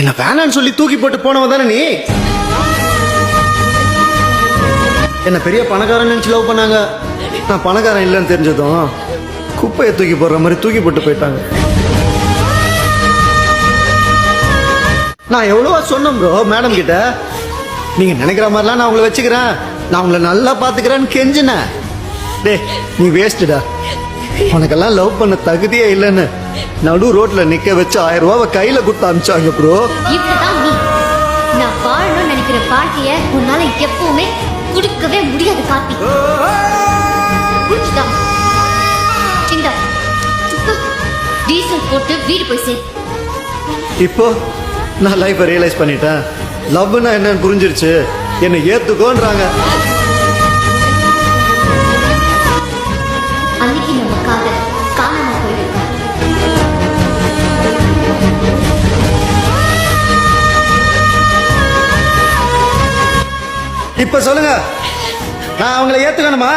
என்ன வேணான்னு சொல்லி தூக்கி போட்டு போனவ தானே நீ? என்ன பெரிய பணக்காரன் நினைச்சு லவ் பண்ணாங்க. நான் பணக்காரன் இல்லைன்னு தெரிஞ்சதும் குப்பையை தூக்கி போடுற மாதிரி தூக்கி போட்டு போயிட்டாங்க. நான் எவ்வளவா சொன்னேன் ப்ரோ மேடம் கிட்ட, நீங்க நினைக்கிற மாதிரிலாம் நான் உங்களை வச்சுக்கிறேன், நான் உங்களை நல்லா பாத்துக்கிறேன்னு கெஞ்சினேன். டே நீ வேஸ்ட்டுடா, உனக்கெல்லாம் லவ் பண்ண தகுதியே இல்லைன்னு நடு ரோட்ல நிக்க வச்சு 1000 ரூபாவை கையில கொடுத்து அனுப்பிச்சாங்க ப்ரோ. இப்பதான் நீ நான் வாழணும்னு நினைக்கிற வாழ்க்கைய உன்னால எப்பவுமே குடிக்கவே முடியாது கார்த்தி. குடிச்சுதான் இந்த டீசல் போட்டு வீடு போய் சேர். இப்போ நான் லைஃப்பை ரியலைஸ் பண்ணிட்டேன். லவ்னா என்னன்னு புரிஞ்சிருச்சு, என்னை ஏத்துக்கோன்றாங்க. அன்னைக்கு நம்ம காதல் காணாம போயிருக்கோம். இப்ப சொல்லுங்க, நான் அவங்களை ஏத்துக்கணுமா?